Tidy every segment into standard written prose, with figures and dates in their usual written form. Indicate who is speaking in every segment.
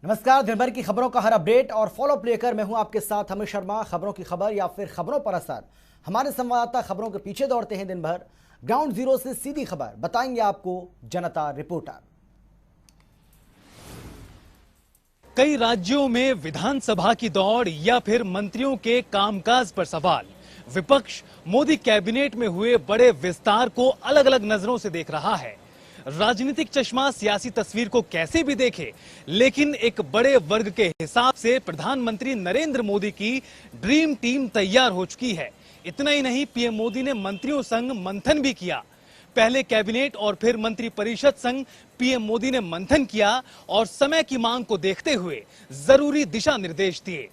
Speaker 1: नमस्कार। दिन भर की खबरों का हर अपडेट और फॉलोअप लेकर मैं हूं आपके साथ अमित शर्मा। खबरों की खबर या फिर खबरों पर असर, हमारे संवाददाता खबरों के पीछे दौड़ते हैं दिन भर। ग्राउंड जीरो से सीधी खबर बताएंगे आपको जनता रिपोर्टर।
Speaker 2: कई राज्यों में विधानसभा की दौड़ या फिर मंत्रियों के कामकाज पर सवाल। विपक्ष मोदी कैबिनेट में हुए बड़े विस्तार को अलग अलग नजरों से देख रहा है। राजनीतिक चश्मा सियासी तस्वीर को कैसे भी देखे, लेकिन एक बड़े वर्ग के हिसाब से प्रधानमंत्री नरेंद्र मोदी की ड्रीम टीम तैयार हो चुकी है। इतना ही नहीं, पीएम मोदी ने मंत्रियों संग मंथन भी किया। पहले कैबिनेट और फिर मंत्री परिषद संग पीएम मोदी ने मंथन किया और समय की मांग को देखते हुए जरूरी दिशा निर्देश दिए।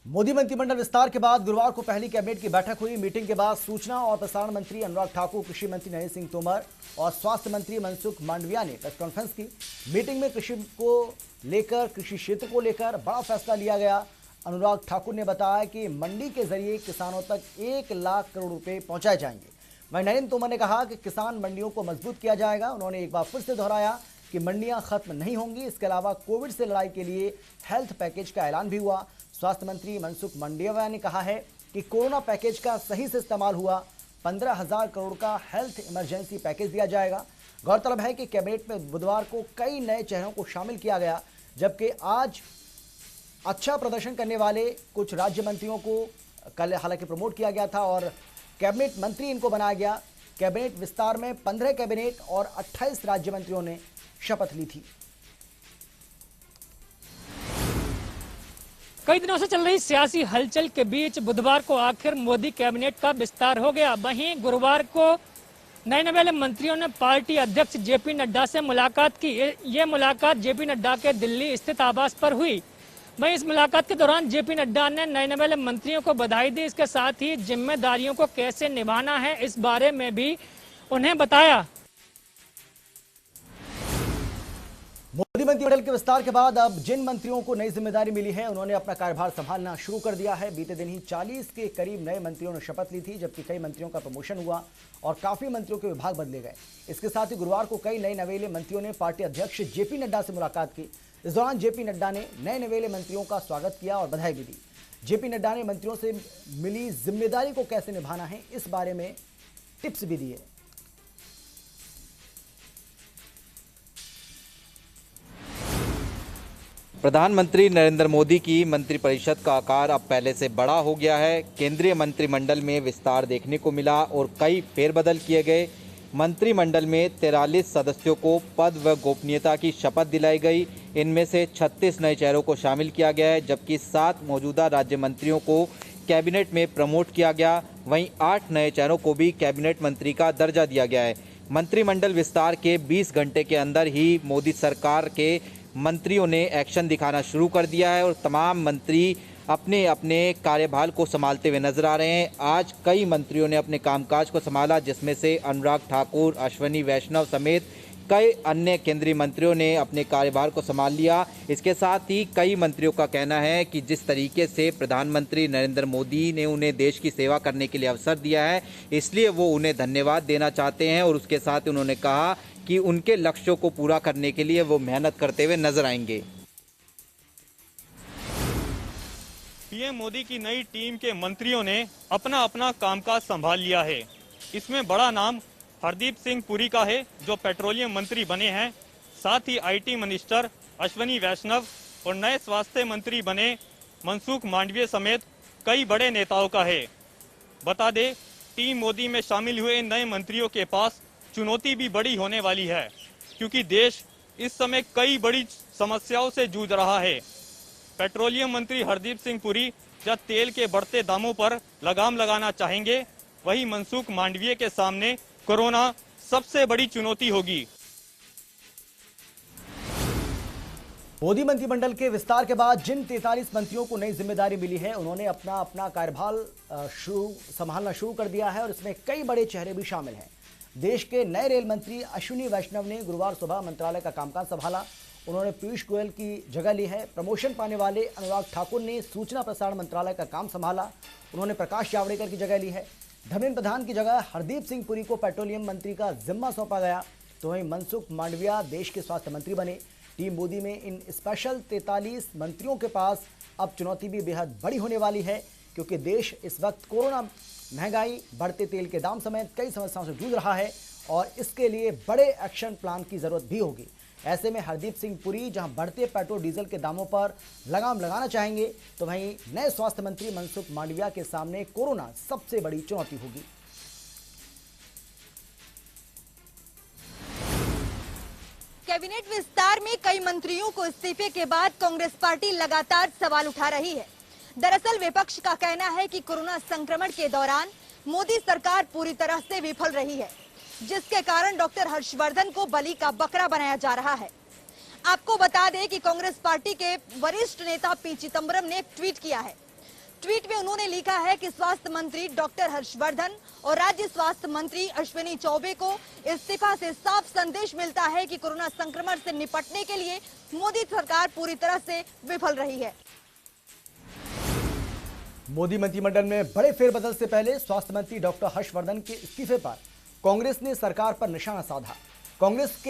Speaker 1: मोदी मंत्रिमंडल विस्तार के बाद गुरुवार को पहली कैबिनेट की बैठक हुई। मीटिंग के बाद सूचना और प्रसारण मंत्री अनुराग ठाकुर, कृषि मंत्री नरेंद्र सिंह तोमर और स्वास्थ्य मंत्री मनसुख मांडविया ने प्रेस कॉन्फ्रेंस की। मीटिंग में कृषि क्षेत्र को लेकर बड़ा फैसला लिया गया। अनुराग ठाकुर ने बताया कि मंडी के जरिए किसानों तक 1 लाख करोड़ रुपए पहुंचाए जाएंगे। वहीं नरेंद्र तोमर ने कहा कि किसान मंडियों को मजबूत किया जाएगा। उन्होंने एक बार फिर से दोहराया कि मंडियां खत्म नहीं होंगी। इसके अलावा कोविड से लड़ाई के लिए हेल्थ पैकेज का ऐलान भी हुआ। स्वास्थ्य मंत्री मनसुख मांडविया ने कहा है कि कोरोना पैकेज का सही से इस्तेमाल हुआ। 15,000 करोड़ का हेल्थ इमरजेंसी पैकेज दिया जाएगा। गौरतलब है कि कैबिनेट में बुधवार को कई नए चेहरों को शामिल किया गया, जबकि आज अच्छा प्रदर्शन करने वाले कुछ राज्य मंत्रियों को कल हालांकि प्रमोट किया गया था और कैबिनेट मंत्री इनको बनाया गया। कैबिनेट विस्तार में 15 कैबिनेट और 28 राज्य मंत्रियों ने शपथ ली थी।
Speaker 3: कई दिनों से चल रही सियासी हलचल के बीच बुधवार को आखिर मोदी कैबिनेट का विस्तार हो गया। वहीं गुरुवार को नए नवेले मंत्रियों ने पार्टी अध्यक्ष जेपी नड्डा से मुलाकात की। ये मुलाकात जेपी नड्डा के दिल्ली स्थित आवास पर हुई। वहीं इस मुलाकात के दौरान जेपी नड्डा ने नए नवेले मंत्रियों को बधाई दी। इसके साथ ही जिम्मेदारियों को कैसे निभाना है इस बारे में भी उन्हें बताया।
Speaker 1: मोदी मंत्रिमंडल के विस्तार के बाद अब जिन मंत्रियों को नई जिम्मेदारी मिली है, उन्होंने अपना कार्यभार संभालना शुरू कर दिया है। बीते दिन ही 40 के करीब नए मंत्रियों ने शपथ ली थी, जबकि कई मंत्रियों का प्रमोशन हुआ और काफी मंत्रियों के विभाग बदले गए। इसके साथ ही गुरुवार को कई नए नवेले मंत्रियों ने पार्टी अध्यक्ष जेपी नड्डा से मुलाकात की। इस दौरान जेपी नड्डा ने नए नवेले मंत्रियों का स्वागत किया और बधाई भी दी। जेपी नड्डा ने मंत्रियों से मिली जिम्मेदारी को कैसे निभाना है इस बारे में टिप्स भी दिए।
Speaker 4: प्रधानमंत्री नरेंद्र मोदी की मंत्रिपरिषद का आकार अब पहले से बड़ा हो गया है। केंद्रीय मंत्रिमंडल में विस्तार देखने को मिला और कई फेरबदल किए गए। मंत्रिमंडल में 43 सदस्यों को पद व गोपनीयता की शपथ दिलाई गई। इनमें से 36 नए चेहरों को शामिल किया गया है, जबकि 7 मौजूदा राज्य मंत्रियों को कैबिनेट में प्रमोट किया गया। वहीं 8 नए चेहरों को भी कैबिनेट मंत्री का दर्जा दिया गया है। मंत्रिमंडल विस्तार के 20 घंटे के अंदर ही मोदी सरकार के मंत्रियों ने एक्शन दिखाना शुरू कर दिया है और तमाम मंत्री अपने अपने कार्यभार को संभालते हुए नजर आ रहे हैं। आज कई मंत्रियों ने अपने कामकाज को संभाला, जिसमें से अनुराग ठाकुर, अश्विनी वैष्णव समेत कई अन्य केंद्रीय मंत्रियों ने अपने कार्यभार को संभाल लिया। इसके साथ ही कई मंत्रियों का कहना है कि जिस तरीके से प्रधानमंत्री नरेंद्र मोदी ने उन्हें देश की सेवा करने के लिए अवसर दिया है, इसलिए वो उन्हें धन्यवाद देना चाहते हैं और उसके साथ उन्होंने कहा कि उनके लक्ष्यों को पूरा करने के लिए वो मेहनत करते हुए नजर आएंगे।
Speaker 5: पीएम मोदी की नई टीम के मंत्रियों ने अपना अपना कामकाज संभाल लिया है। इसमें बड़ा नाम हरदीप सिंह पुरी का है, जो पेट्रोलियम मंत्री बने हैं। साथ ही आईटी मिनिस्टर अश्विनी वैष्णव और नए स्वास्थ्य मंत्री बने मनसुख मांडविया समेत कई बड़े नेताओं का है। बता दें, टीम मोदी में शामिल हुए नए मंत्रियों के पास चुनौती भी बड़ी होने वाली है, क्योंकि देश इस समय कई बड़ी समस्याओं से जूझ रहा है। पेट्रोलियम मंत्री हरदीप सिंह पुरी जब तेल के बढ़ते दामों पर लगाम लगाना चाहेंगे, वहीं मनसुख मांडविया के सामने कोरोना सबसे बड़ी चुनौती होगी।
Speaker 1: मोदी मंत्रिमंडल के विस्तार के बाद जिन 43 मंत्रियों को नई जिम्मेदारी मिली है, उन्होंने अपना अपना कार्यभार संभालना शुरू कर दिया है और इसमें कई बड़े चेहरे भी शामिल हैं। देश के नए रेल मंत्री अश्विनी वैष्णव ने गुरुवार सुबह मंत्रालय का कामकाज संभाला। उन्होंने पीयूष गोयल की जगह ली है। प्रमोशन पाने वाले अनुराग ठाकुर ने सूचना प्रसारण मंत्रालय का काम संभाला। उन्होंने प्रकाश जावड़ेकर की जगह ली है। धर्मेंद्र प्रधान की जगह हरदीप सिंह पुरी को पेट्रोलियम मंत्री का जिम्मा सौंपा गया। तो वहीं मनसुख मांडविया देश के स्वास्थ्य मंत्री बने। टीम मोदी में इन स्पेशल 43 मंत्रियों के पास अब चुनौती भी बेहद बड़ी होने वाली है, क्योंकि देश इस वक्त कोरोना, महंगाई, बढ़ते तेल के दाम समेत कई समस्याओं से जूझ रहा है और इसके लिए बड़े एक्शन प्लान की जरूरत भी होगी। ऐसे में हरदीप सिंह पुरी जहां बढ़ते पेट्रोल डीजल के दामों पर लगाम लगाना चाहेंगे, तो वहीं नए स्वास्थ्य मंत्री मनसुख मांडविया के सामने कोरोना सबसे बड़ी चुनौती होगी।
Speaker 6: कैबिनेट विस्तार में कई मंत्रियों को इस्तीफे के बाद कांग्रेस पार्टी लगातार सवाल उठा रही है। दरअसल विपक्ष का कहना है कि कोरोना संक्रमण के दौरान मोदी सरकार पूरी तरह से विफल रही है, जिसके कारण डॉक्टर हर्षवर्धन को बलि का बकरा बनाया जा रहा है। आपको बता दें कि कांग्रेस पार्टी के वरिष्ठ नेता पी चिदंबरम ने एक ट्वीट किया है। ट्वीट में उन्होंने लिखा है कि स्वास्थ्य मंत्री डॉक्टर हर्षवर्धन और राज्य स्वास्थ्य मंत्री अश्विनी चौबे को इस्तीफा से साफ संदेश मिलता है कि कोरोना संक्रमण से निपटने के लिए मोदी सरकार पूरी तरह से विफल रही है।
Speaker 1: मोदी मंत्रिमंडल में बड़े फेरबदल से पहले स्वास्थ्य मंत्री डॉक्टर हर्षवर्धन के इस्तीफे पर कांग्रेस ने सरकार पर निशाना साधा। कांग्रेस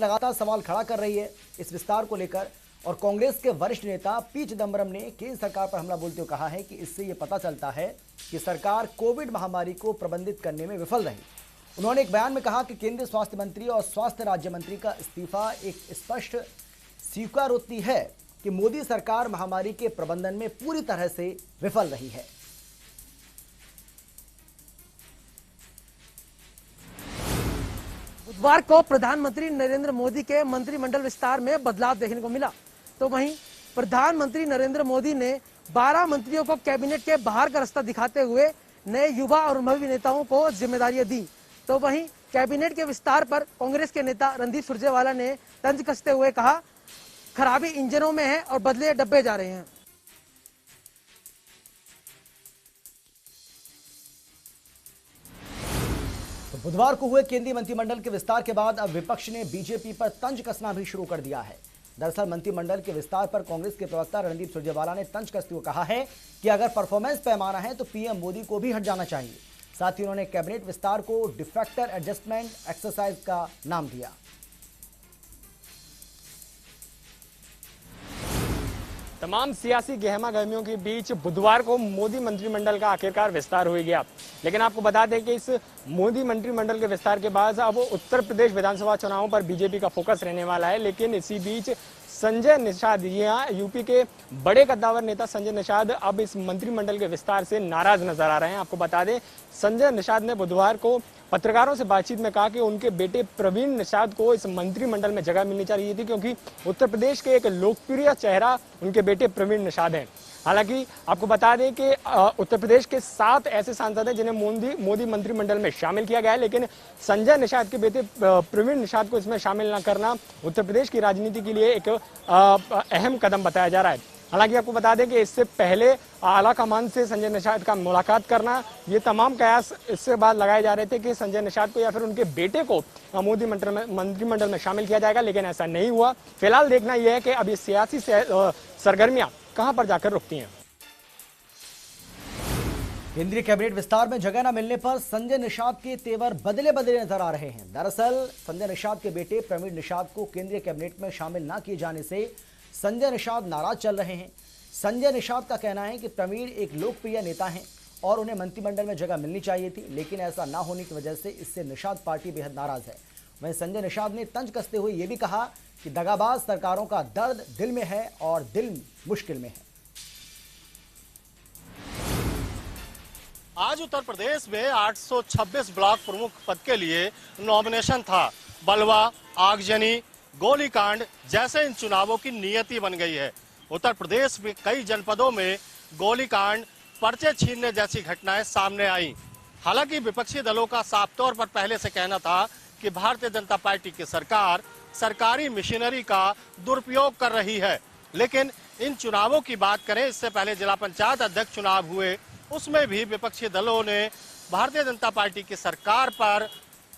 Speaker 1: लगातार सवाल खड़ा कर रही है इस विस्तार को लेकर, और कांग्रेस के वरिष्ठ नेता पी चिदंबरम ने केंद्र सरकार पर हमला बोलते हुए कहा है कि इससे यह पता चलता है कि सरकार कोविड महामारी को प्रबंधित करने में विफल रही। उन्होंने एक बयान में कहा कि केंद्रीय स्वास्थ्य मंत्री और स्वास्थ्य राज्य मंत्री का इस्तीफा एक स्पष्ट स्वीकारोक्ति है कि मोदी सरकार महामारी के प्रबंधन में पूरी तरह से विफल रही है।
Speaker 7: बुधवार को प्रधानमंत्री नरेंद्र मोदी के मंत्रिमंडल विस्तार में बदलाव देखने को मिला। तो वहीं प्रधानमंत्री नरेंद्र मोदी ने 12 मंत्रियों को कैबिनेट के बाहर का रास्ता दिखाते हुए नए युवा और अनुभवी नेताओं को जिम्मेदारियां दी। तो वहीं कैबिनेट के विस्तार पर कांग्रेस के नेता रणदीप सुरजेवाला ने तंज कसते हुए कहा, खराबी इंजनों में है और बदले डब्बे जा रहे हैं।
Speaker 1: तो बुधवार को हुए केंद्रीय मंत्रिमंडल के विस्तार के बाद अब विपक्ष ने बीजेपी पर तंज कसना भी शुरू कर दिया है। दरअसल मंत्रिमंडल के विस्तार पर कांग्रेस के प्रवक्ता रणदीप सुरजेवाला ने तंज कसते हुए कहा है कि अगर परफॉर्मेंस पैमाना है तो पीएम मोदी को भी हट जाना चाहिए। साथ ही उन्होंने कैबिनेट विस्तार को डिफेक्टर एडजस्टमेंट एक्सरसाइज का नाम दिया।
Speaker 3: तमाम सियासी गहमा गहमियों के बीच बुधवार को मोदी मंत्रिमंडल का आखिरकार विस्तार हो गया। लेकिन आपको बता दें कि इस मोदी मंत्रिमंडल के विस्तार के बाद अब उत्तर प्रदेश विधानसभा चुनावों पर बीजेपी का फोकस रहने वाला है। लेकिन इसी बीच संजय निषाद, यहाँ यूपी के बड़े कद्दावर नेता संजय निषाद अब इस मंत्रिमंडल के विस्तार से नाराज नजर आ रहे हैं। आपको बता दें, संजय निषाद ने बुधवार को पत्रकारों से बातचीत में कहा कि उनके बेटे प्रवीण निषाद को इस मंत्रिमंडल में जगह मिलनी चाहिए थी, क्योंकि उत्तर प्रदेश के एक लोकप्रिय चेहरा उनके बेटे प्रवीण निषाद हैं। हालांकि आपको बता दें कि उत्तर प्रदेश के 7 ऐसे सांसद हैं जिन्हें मोदी मंत्रिमंडल में शामिल किया गया है, लेकिन संजय निषाद के बेटे प्रवीण निषाद को इसमें शामिल न करना उत्तर प्रदेश की राजनीति के लिए एक अहम कदम बताया जा रहा है। हालांकि आपको बता दें कि इससे पहले आला कमान से संजय निषाद का मुलाकात करना, ये तमाम कयास इससे बाद लगाए जा रहे थे कि संजय निषाद को या फिर उनके बेटे को मोदी मंत्रिमंडल में शामिल किया जाएगा, लेकिन ऐसा नहीं हुआ। फिलहाल देखना यह है कि अब ये सियासी सरगर्मियां कहां पर जाकर रुकती हैं।
Speaker 1: केंद्रीय कैबिनेट विस्तार में जगह न मिलने पर संजय निषाद के तेवर बदले बदले नजर आ रहे हैं। दरअसल संजय निषाद के बेटे प्रवीण निषाद को केंद्रीय कैबिनेट में शामिल न किए जाने से संजय निषाद नाराज चल रहे हैं। संजय निषाद का कहना है कि प्रवीण एक लोकप्रिय नेता हैं और उन्हें मंत्रिमंडल में जगह मिलनी चाहिए थी, लेकिन ऐसा ना होने की वजह से इससे निषाद पार्टी बेहद नाराज है। वहीं संजय निषाद ने तंज कसते हुए यह भी कहा कि दगाबाज सरकारों का दर्द दिल में है और दिल मुश्किल में है।
Speaker 8: आज उत्तर प्रदेश में 826 ब्लॉक प्रमुख पद के लिए नॉमिनेशन था। बलवा, आगजनी, गोलीकांड जैसे इन चुनावों की नियति बन गई है। उत्तर प्रदेश में कई जनपदों में गोलीकांड, पर्चे छीनने जैसी घटनाएं सामने आई। हालांकि विपक्षी दलों का साफ तौर पर पहले से कहना था कि भारतीय जनता पार्टी की सरकार सरकारी मशीनरी का दुरुपयोग कर रही है। लेकिन इन चुनावों की बात करें, इससे पहले जिला पंचायत अध्यक्ष चुनाव हुए, उसमें भी विपक्षी दलों ने भारतीय जनता पार्टी की सरकार पर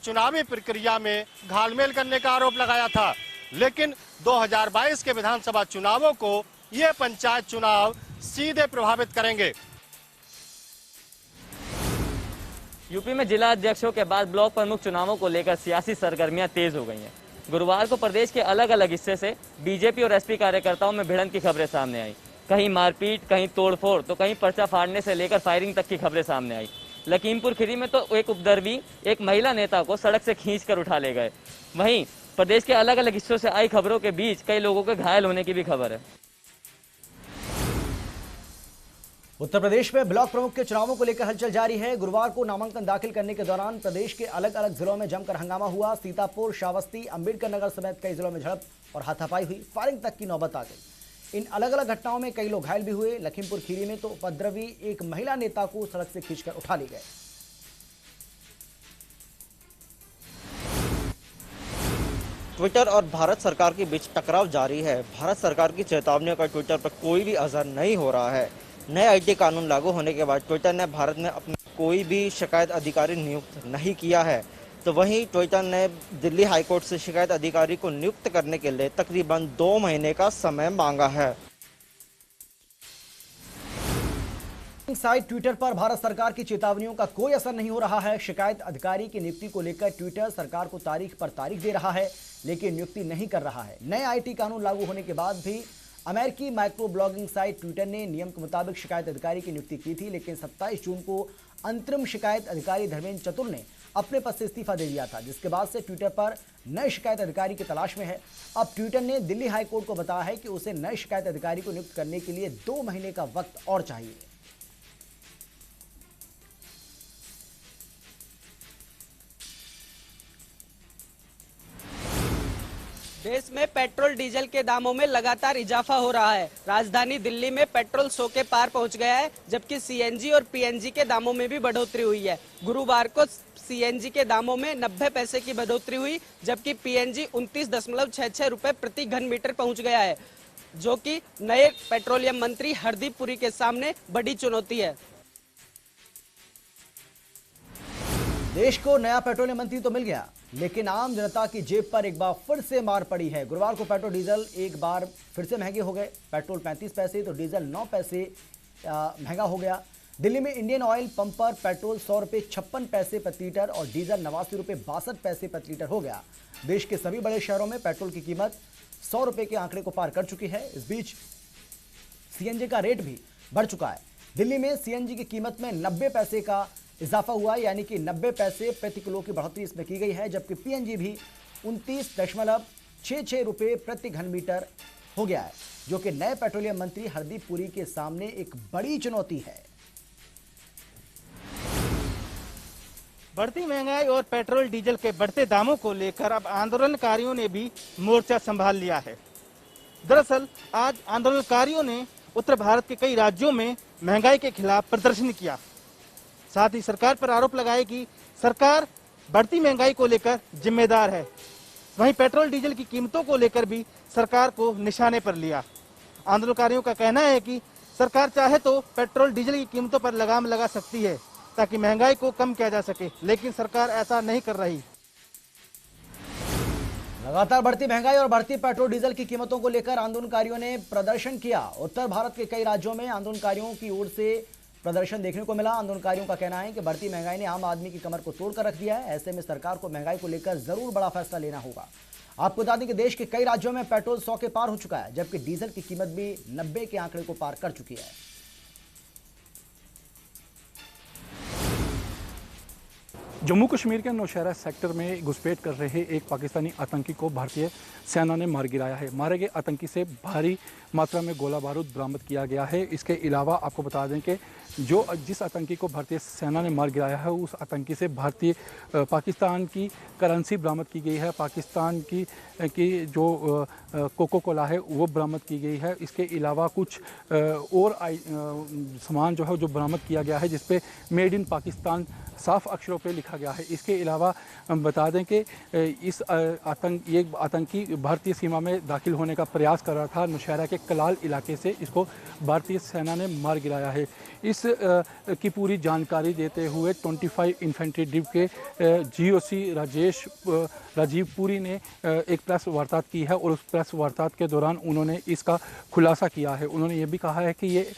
Speaker 8: चुनावी प्रक्रिया में घालमेल करने का आरोप लगाया था। लेकिन 2022 के विधानसभा चुनावों को ये पंचायत चुनाव सीधे प्रभावित करेंगे।
Speaker 9: यूपी में जिला अध्यक्षों के बाद ब्लॉक प्रमुख चुनावों को लेकर सियासी सरगर्मियां तेज हो गई हैं। गुरुवार को प्रदेश के अलग अलग हिस्से से बीजेपी और एसपी कार्यकर्ताओं में भिड़ंत की खबरें सामने आई। कहीं मारपीट, कहीं तोड़फोड़, तो कहीं पर्चा फाड़ने से लेकर फायरिंग तक की खबरें सामने आई। लखीमपुर खीरी में तो एक उपद्रवी एक महिला नेता को सड़क से खींचकर उठा ले गए। वहीं प्रदेश के अलग अलग हिस्सों से आई खबरों के बीच कई लोगों के घायल होने की भी खबर है।
Speaker 1: उत्तर प्रदेश में ब्लॉक प्रमुख के चुनावों को लेकर हलचल जारी है। गुरुवार को नामांकन दाखिल करने के दौरान प्रदेश के अलग अलग जिलों में जमकर हंगामा हुआ। सीतापुर, श्रावस्ती, अंबेडकर नगर समेत कई जिलों में झड़प और हाथापाई हुई। फायरिंग तक की नौबत आ गई। इन अलग अलग घटनाओं में कई लोग घायल भी हुए। लखीमपुर खीरी में तो उपद्रवी एक महिला नेता को सड़क से खींचकर उठा ले गए।
Speaker 10: ट्विटर और भारत सरकार के बीच टकराव जारी है। भारत सरकार की चेतावनियों का ट्विटर पर कोई भी असर नहीं हो रहा है। नए आईटी कानून लागू होने के बाद ट्विटर ने भारत में अपना कोई भी शिकायत अधिकारी नियुक्त नहीं किया है, तो वहीं ट्विटर ने दिल्ली हाईकोर्ट से शिकायत अधिकारी को नियुक्त करने के लिए तकरीबन 2 महीने का समय मांगा है।
Speaker 1: साइट ट्विटर पर भारत सरकार की चेतावनियों का कोई असर नहीं हो रहा है। शिकायत अधिकारी की नियुक्ति को लेकर ट्विटर सरकार को तारीख पर तारीख दे रहा है, लेकिन नियुक्ति नहीं कर रहा है। नए आईटी कानून लागू होने के बाद भी अमेरिकी माइक्रो ब्लॉगिंग साइट ट्विटर ने नियम के मुताबिक शिकायत अधिकारी की नियुक्ति की थी, लेकिन 27 जून को अंतरिम शिकायत अधिकारी धर्मेंद्र चतुर ने अपने पद से इस्तीफा दे दिया था, जिसके बाद से ट्विटर पर नए शिकायत अधिकारी की तलाश में है। अब ट्विटर ने दिल्ली हाईकोर्ट को बताया है कि उसे नए शिकायत अधिकारी को नियुक्त करने के लिए 2 महीने का वक्त और चाहिए।
Speaker 11: देश में पेट्रोल डीजल के दामों में लगातार इजाफा हो रहा है। राजधानी दिल्ली में पेट्रोल 100 के पार पहुंच गया है, जबकि सीएनजी और पीएनजी के दामों में भी बढ़ोतरी हुई है। गुरुवार को सीएनजी के दामों में 90 पैसे की बढ़ोतरी हुई, जबकि पीएनजी 29.66 रुपए प्रति घन मीटर पहुंच गया है, जो कि नए पेट्रोलियम मंत्री हरदीप पुरी के सामने बड़ी चुनौती है।
Speaker 1: देश को नया पेट्रोलियम मंत्री तो मिल गया, लेकिन आम जनता की जेब पर एक बार फिर से मार पड़ी है। गुरुवार को पेट्रोल डीजल एक बार फिर से महंगे हो गए। पेट्रोल 35 पैसे तो डीजल 9 पैसे महंगा हो गया। दिल्ली में इंडियन ऑयल पंप पर पेट्रोल 100 रुपये 56 पैसे प्रति लीटर और डीजल 89 रुपये 62 पैसे प्रति लीटर हो गया। देश के सभी बड़े शहरों में पेट्रोल की कीमत 100 रुपये के आंकड़े को पार कर चुकी है। इस बीच सीएनजी का रेट भी बढ़ चुका है। दिल्ली में सीएनजी की कीमत में 90 पैसे का इजाफा हुआ, यानी कि 90 पैसे प्रति किलो की बढ़ोतरी इसमें की गई है, जबकि पीएनजी भी 29.66 रुपये प्रति घन मीटर हो गया है, जो कि नए पेट्रोलियम मंत्री हरदीप पुरी के सामने एक बड़ी चुनौती है।
Speaker 12: बढ़ती महंगाई और पेट्रोल डीजल के बढ़ते दामों को लेकर अब आंदोलनकारियों ने भी मोर्चा संभाल लिया है। दरअसल आज आंदोलनकारियों ने उत्तर भारत के कई राज्यों में महंगाई के खिलाफ प्रदर्शन किया। साथ ही सरकार पर आरोप लगाए कि सरकार बढ़ती महंगाई को लेकर जिम्मेदार है। वहीं पेट्रोल डीजल की कीमतों को लेकर भी सरकार को निशाने पर लिया। आंदोलनकारियों का कहना है कि सरकार चाहे तो पेट्रोल डीजल की कीमतों पर लगाम लगा सकती है ताकि महंगाई को कम किया जा सके, लेकिन सरकार ऐसा नहीं कर रही।
Speaker 1: लगातार बढ़ती महंगाई और बढ़ती पेट्रोल डीजल की कीमतों को लेकर आंदोलनकारियों ने प्रदर्शन किया। उत्तर भारत के कई राज्यों में आंदोलनकारियों की ओर से प्रदर्शन देखने को मिला। आंदोलनकारियों का कहना है कि बढ़ती महंगाई ने आम आदमी की कमर को तोड़ कर रख दिया है। ऐसे में सरकार को महंगाई को लेकर जरूर बड़ा फैसला लेना होगा। आपको बता दें कि देश के कई राज्यों में पेट्रोल 100 के पार हो चुका है, जबकि डीजल की कीमत भी 90 के आंकड़े को पार कर चुकी है।
Speaker 13: जम्मू कश्मीर के नौशहरा सेक्टर में घुसपैठ कर रहे एक पाकिस्तानी आतंकी को भारतीय सेना ने मार गिराया है। मारे गए आतंकी से भारी मात्रा में गोला बारूद बरामद किया गया है। इसके अलावा आपको बता दें कि जिस आतंकी को भारतीय सेना ने मार गिराया है, उस आतंकी से पाकिस्तान की करेंसी बरामद की गई है। पाकिस्तान की जो कोको कोला है वो बरामद की गई है। इसके अलावा कुछ और सामान जो है जो बरामद किया गया है, जिस पे मेड इन पाकिस्तान साफ अक्षरों पे लिखा गया है। इसके अलावा हम बता दें कि ये आतंकी भारतीय सीमा में दाखिल होने का प्रयास कर रहा था। नौशहरा के कलाल इलाके से इसको भारतीय सेना ने मार गिराया है। इस की पूरी जानकारी देते हुए 25 इन्फेंट्री डिव के जीओसी राजीव पुरी ने एक प्रेस वार्ता की है और उस प्रेस वार्ता के दौरान उन्होंने इसका खुलासा किया है। उन्होंने ये भी कहा है कि ये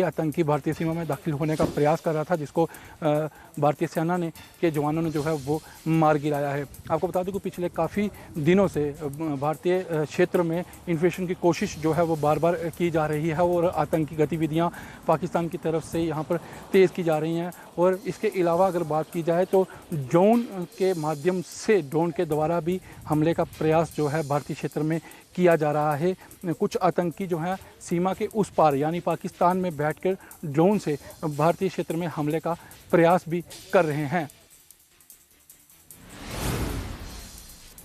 Speaker 13: आतंकी भारतीय सीमा में दाखिल होने का प्रयास कर रहा था, जिसको जिसको भारतीय सेना ने के जवानों ने जो है वो मार गिराया है। आपको बता दूं कि पिछले काफ़ी दिनों से भारतीय क्षेत्र में इन्फेक्शन की कोशिश जो है वो बार बार की जा रही है और आतंकी गतिविधियां पाकिस्तान की तरफ से यहाँ पर तेज़ की जा रही हैं। और इसके अलावा अगर बात की जाए तो ड्रोन के माध्यम से, ड्रोन के द्वारा भी हमले का प्रयास जो है भारतीय क्षेत्र में किया जा रहा है। कुछ आतंकी जो हैं सीमा के उस पार यानी पाकिस्तान में बैठकर ड्रोन से भारतीय क्षेत्र में हमले का प्रयास भी कर रहे हैं।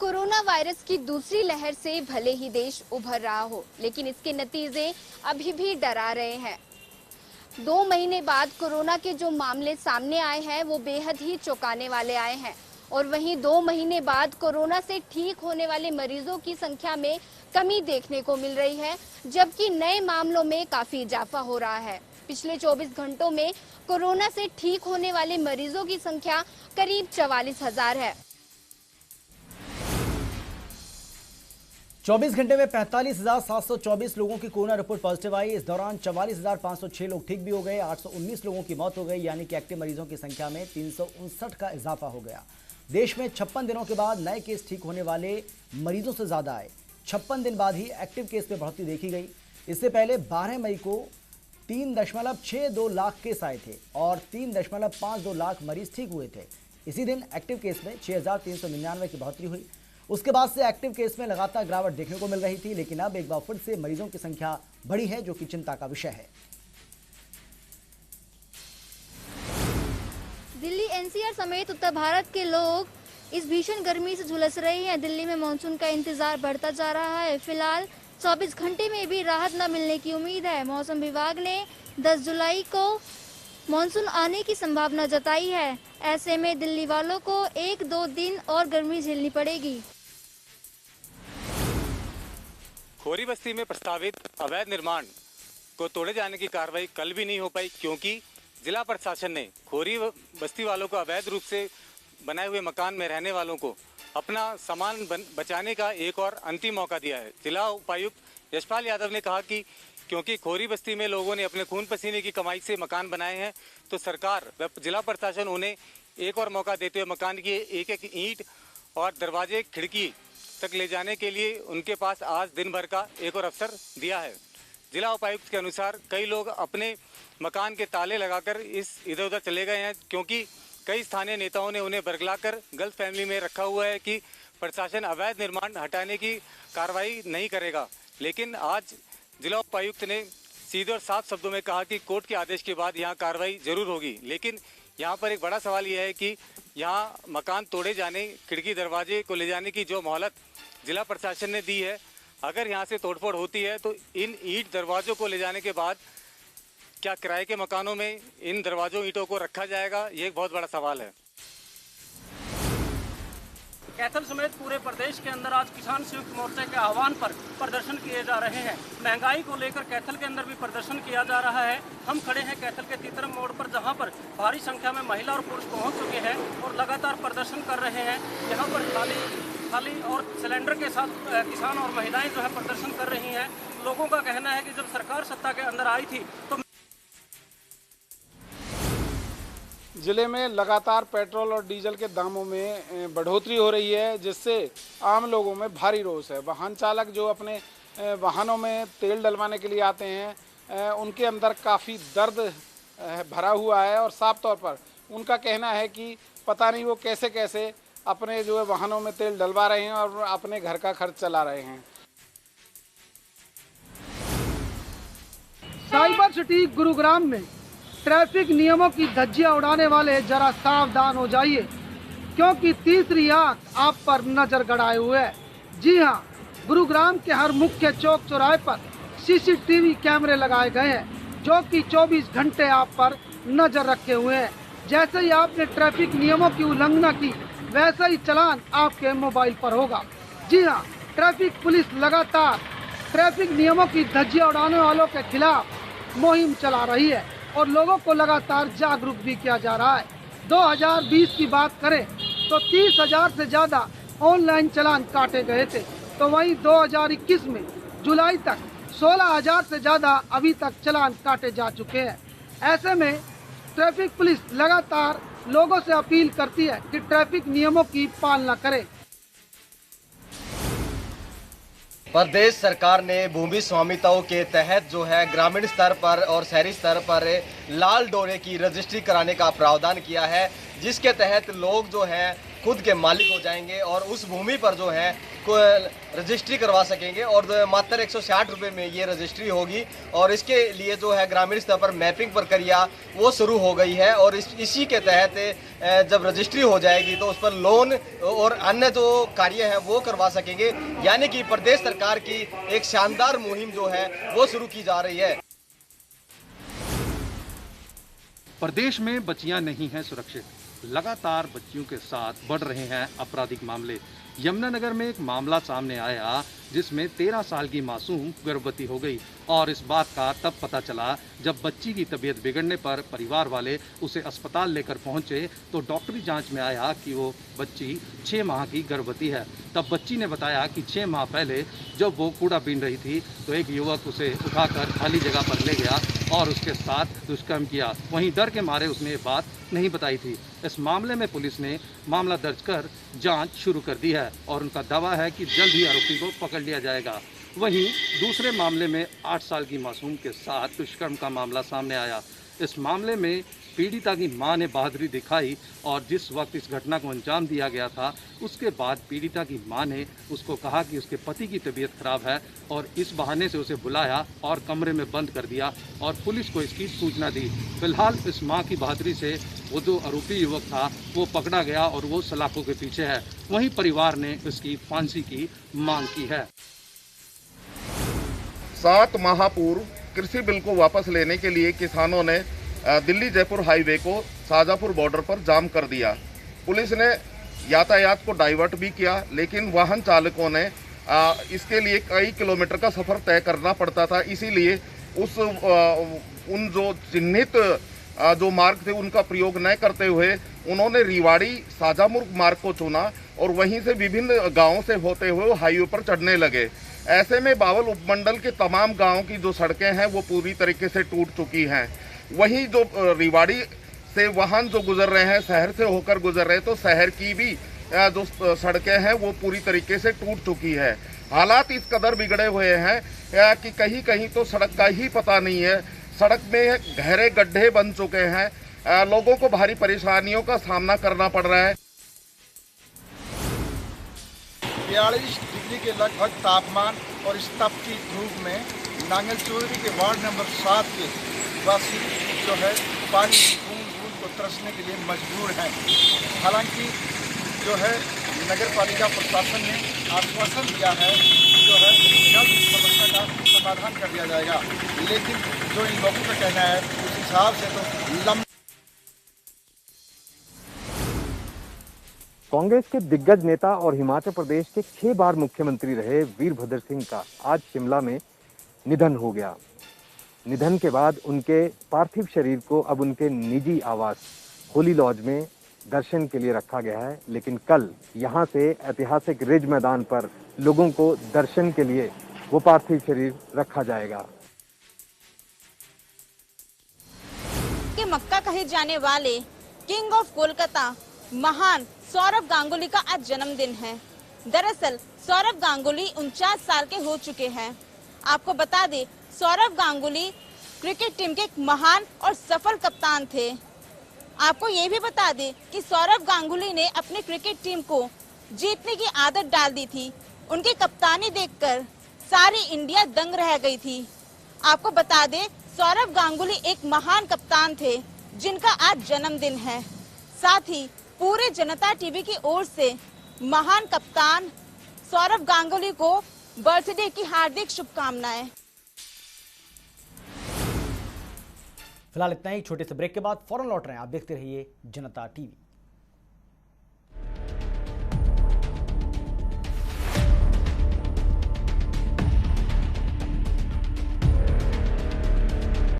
Speaker 14: कोरोना वायरस की दूसरी लहर से भले ही देश उभर रहा हो, लेकिन इसके नतीजे अभी भी डरा रहे हैं। 2 महीने बाद कोरोना के जो मामले सामने आए हैं वो बेहद ही चौंकाने वाले आए हैं। और वहीं 2 महीने बाद कोरोना से ठीक होने वाले मरीजों की संख्या में कमी देखने को मिल रही है, जबकि नए मामलों में काफी इजाफा हो रहा है। पिछले 24 घंटों में कोरोना से ठीक होने वाले मरीजों की संख्या करीब 44,000 है।
Speaker 1: 24 घंटे में 45,724 लोगों की कोरोना रिपोर्ट पॉजिटिव आई। इस दौरान 44,506 लोग ठीक भी हो गए। 819 लोगों की मौत हो गई, यानी कि एक्टिव मरीजों की संख्या में 359 का इजाफा हो गया। देश में 56 दिनों के बाद नए केस ठीक होने वाले मरीजों से ज्यादा आए। 56 दिन बाद ही एक्टिव केस में बढ़ोतरी देखी गई। इससे पहले 12 मई को 3.62 लाख केस आए थे और 3.52 लाख मरीज ठीक हुए थे। इसी दिन एक्टिव केस में 6,399 की बढ़ोतरी हुई। उसके बाद से एक्टिव केस में लगातार गिरावट देखने को मिल रही थी, लेकिन अब एक बार फिर से मरीजों की संख्या बढ़ी है, जो कि चिंता का विषय है।
Speaker 14: दिल्ली एनसीआर समेत उत्तर भारत के लोग इस भीषण गर्मी से झुलस रहे हैं। दिल्ली में मानसून का इंतजार बढ़ता जा रहा है। फिलहाल 24 घंटे में भी राहत न मिलने की उम्मीद है। मौसम विभाग ने 10 जुलाई को मानसून आने की संभावना जताई है। ऐसे में दिल्ली वालों को 1-2 दिन और गर्मी झेलनी पड़ेगी।
Speaker 15: खोरी बस्ती में प्रस्तावित अवैध निर्माण को तोड़े जाने की कार्रवाई कल भी नहीं हो पाई, क्योंकि जिला प्रशासन ने खोरी बस्ती वालों को अवैध रूप से बनाए हुए मकान में रहने वालों को अपना सामान बचाने का एक और अंतिम मौका दिया है। जिला उपायुक्त यशपाल यादव ने कहा कि क्योंकि खोरी बस्ती में लोगों ने अपने खून पसीने की कमाई से मकान बनाए हैं, तो सरकार व जिला प्रशासन उन्हें एक और मौका देते हुए मकान की एक-एक ईंट और दरवाजे खिड़की तक ले जाने के लिए उनके पास आज दिन भर का एक और अवसर दिया है। जिला उपायुक्त के अनुसार कई लोग अपने मकान के ताले लगाकर इधर उधर चले गए हैं, क्योंकि कई स्थानीय नेताओं ने उन्हें बरगलाकर गलत फहमी में रखा हुआ है कि प्रशासन अवैध निर्माण हटाने की कार्रवाई नहीं करेगा। लेकिन आज जिला उपायुक्त ने सीधे और साफ शब्दों में कहा कि कोर्ट के आदेश के बाद यहाँ कार्रवाई जरूर होगी। लेकिन यहाँ पर एक बड़ा सवाल यह है कि यहाँ मकान तोड़े जाने, खिड़की दरवाजे को ले जाने की जो मोहलत जिला प्रशासन ने दी है, अगर यहाँ से तोड़फोड़ होती है तो इन ईंट दरवाजों को ले जाने के बाद क्या किराए के मकानों में इन दरवाजों ईंटों को रखा जाएगा, ये एक बहुत बड़ा सवाल है।
Speaker 16: कैथल समेत पूरे प्रदेश के अंदर आज किसान संयुक्त मोर्चे के आह्वान पर प्रदर्शन किए जा रहे हैं। महंगाई को लेकर कैथल के अंदर भी प्रदर्शन किया जा रहा है। हम खड़े हैं कैथल के तीतरम मोड़ पर, जहां पर भारी संख्या में महिला और पुरुष पहुंच चुके हैं और लगातार प्रदर्शन कर रहे हैं। यहां पर थाली और सिलेंडर के साथ किसान और महिलाएं जो है प्रदर्शन कर रही हैं। लोगों का कहना है कि जब सरकार सत्ता के अंदर आई थी तो
Speaker 17: जिले में लगातार पेट्रोल और डीजल के दामों में बढ़ोतरी हो रही है, जिससे आम लोगों में भारी रोष है। वाहन चालक जो अपने वाहनों में तेल डलवाने के लिए आते हैं, उनके अंदर काफ़ी दर्द भरा हुआ है और साफ तौर पर उनका कहना है कि पता नहीं वो कैसे कैसे अपने जो है वाहनों में तेल डलवा रहे हैं और अपने घर का खर्च चला रहे हैं।
Speaker 7: साइबर सिटी गुरुग्राम में ट्रैफिक नियमों की धज्जियां उड़ाने वाले जरा सावधान हो जाइए, क्योंकि तीसरी आंख आप पर नजर गड़ाए हुए है। जी हां, गुरुग्राम के हर मुख्य चौक चौराहे पर सीसीटीवी कैमरे लगाए गए हैं, जो कि 24 घंटे आप पर नजर रखे हुए हैं। जैसे ही आपने ट्रैफिक नियमों की उल्लंघना की, वैसा ही चालान आपके मोबाइल पर होगा। जी हां, ट्रैफिक पुलिस लगातार ट्रैफिक नियमों की धज्जियां उड़ाने वालों के खिलाफ मुहिम चला रही है और लोगों को लगातार जागरूक भी किया जा रहा है। 2020 की बात करें तो 30,000 से ज्यादा ऑनलाइन चालान काटे गए थे, तो वहीं 2021 में जुलाई तक 16,000 से ज्यादा अभी तक चालान काटे जा चुके हैं। ऐसे में
Speaker 18: ट्रैफिक पुलिस लगातार लोगों से अपील करती है कि ट्रैफिक नियमों की पालना करें।
Speaker 19: प्रदेश सरकार ने भूमि स्वामित्व के तहत जो है ग्रामीण स्तर पर और शहरी स्तर पर लाल डोरे की रजिस्ट्री कराने का प्रावधान किया है, जिसके तहत लोग जो हैं खुद के मालिक हो जाएंगे और उस भूमि पर जो है रजिस्ट्री करवा सकेंगे और मात्र 160 रुपये में ये रजिस्ट्री होगी। और इसके लिए जो है ग्रामीण स्तर पर मैपिंग प्रक्रिया वो शुरू हो गई है और इसी के तहत जब रजिस्ट्री हो जाएगी तो उस पर लोन और अन्य जो कार्य है वो करवा सकेंगे। यानी कि प्रदेश सरकार की एक शानदार मुहिम जो है वो शुरू की जा रही है।
Speaker 20: प्रदेश में बच्चियां नहीं हैं सुरक्षित, लगातार बच्चियों के साथ बढ़ रहे हैं आपराधिक मामले। यमुनानगर में एक मामला सामने आया जिसमें 13 साल की मासूम गर्भवती हो गई और इस बात का तब पता चला जब बच्ची की तबीयत बिगड़ने पर परिवार वाले उसे अस्पताल लेकर पहुंचे तो डॉक्टरी जांच में आया कि वो बच्ची 6 माह की गर्भवती है। तब बच्ची ने बताया कि 6 माह पहले जब वो कूड़ा बीन रही थी तो एक युवक उसे उठाकर खाली जगह पर ले गया और उसके साथ दुष्कर्म किया। वहीं डर के मारे उसने ये बात नहीं बताई थी। इस मामले में पुलिस ने मामला दर्ज कर जांच शुरू कर दी है और उनका दावा है कि जल्द ही आरोपी को पकड़ लिया जाएगा। वहीं दूसरे मामले में 8 साल की मासूम के साथ दुष्कर्म का मामला सामने आया। इस मामले में पीड़िता की मां ने बहादुरी दिखाई और जिस वक्त इस घटना को अंजाम दिया गया था उसके बाद पीड़िता की मां ने उसको कहा कि उसके पति की तबीयत खराब है और इस बहाने से उसे बुलाया और कमरे में बंद कर दिया और पुलिस को इसकी सूचना दी। फिलहाल इस मां की बहादुरी से वो जो आरोपी युवक था वो पकड़ा गया और वो सलाखों के पीछे है। वहीं परिवार ने इसकी फांसी की मांग की है।
Speaker 21: 7 माह पूर्व कृषि बिल को वापस लेने के लिए किसानों ने दिल्ली जयपुर हाईवे को शाजापुर बॉर्डर पर जाम कर दिया। पुलिस ने यातायात को डाइवर्ट भी किया, लेकिन वाहन चालकों ने इसके लिए कई किलोमीटर का सफर तय करना पड़ता था। इसीलिए उन जो चिन्हित जो मार्ग थे उनका प्रयोग न करते हुए उन्होंने रिवाड़ी शाजापुर मार्ग को चुना और वहीं से विभिन्न गांवों से होते हुए हाईवे पर चढ़ने लगे। ऐसे में बावल उपमंडल के तमाम गांवों की जो सड़कें हैं वो पूरी तरीके से टूट चुकी हैं। वहीं जो रिवाड़ी से वाहन जो गुजर रहे हैं, शहर से होकर गुजर रहे हैं, तो शहर की भी जो सड़कें हैं वो पूरी तरीके से टूट चुकी है। हालात इस कदर बिगड़े हुए हैं कि कहीं कहीं तो सड़क का ही पता नहीं है। सड़क में गहरे गड्ढे बन चुके हैं, लोगों को भारी परेशानियों का सामना करना पड़ रहा है।
Speaker 22: 42 डिग्री के लगभग तापमान और इस तपती धूप में नांगल चौधरी के वार्ड नंबर 7 के वासी जो है पानी की बूंद बूंद को तरसने के लिए मजबूर हैं। हालांकि जो है नगर पालिका प्रशासन ने आश्वासन दिया है कि जो है जल्द इस समस्या का समाधान कर दिया जाएगा, लेकिन जो इन लोगों का कहना है उस हिसाब से तो
Speaker 23: कांग्रेस के दिग्गज नेता और हिमाचल प्रदेश के 6 बार मुख्यमंत्री रहे वीरभद्र सिंह का आज शिमला में निधन हो गया। निधन के बाद उनके पार्थिव शरीर को अब उनके निजी आवास होली लॉज में दर्शन के लिए रखा गया है, लेकिन कल यहां से ऐतिहासिक रिज मैदान पर लोगों को दर्शन के लिए वो पार्थिव शरीर रखा जाएगा।
Speaker 24: के मक्का कहे जाने वाले किंग ऑफ कोलकाता महान सौरव गांगुली का आज जन्मदिन है। दरअसल सौरव गांगुली 49 साल के हो चुके हैं। आपको बता दें, सौरव गांगुली क्रिकेट टीम के एक महान और सफल कप्तान थे। आपको ये भी बता दें कि सौरव गांगुली ने अपनी क्रिकेट टीम को जीतने की आदत डाल दी थी। उनकी कप्तानी देखकर सारी इंडिया दंग रह गई थी। आपको बता दें, सौरव गांगुली एक महान कप्तान थे जिनका आज जन्मदिन है। साथ ही पूरे जनता टीवी की ओर से महान कप्तान सौरव गांगुली को बर्थडे की हार्दिक शुभकामनाएं।
Speaker 1: फिलहाल इतना ही। छोटे से ब्रेक के बाद फौरन लौट रहे हैं। आप देखते रहिए जनता टीवी।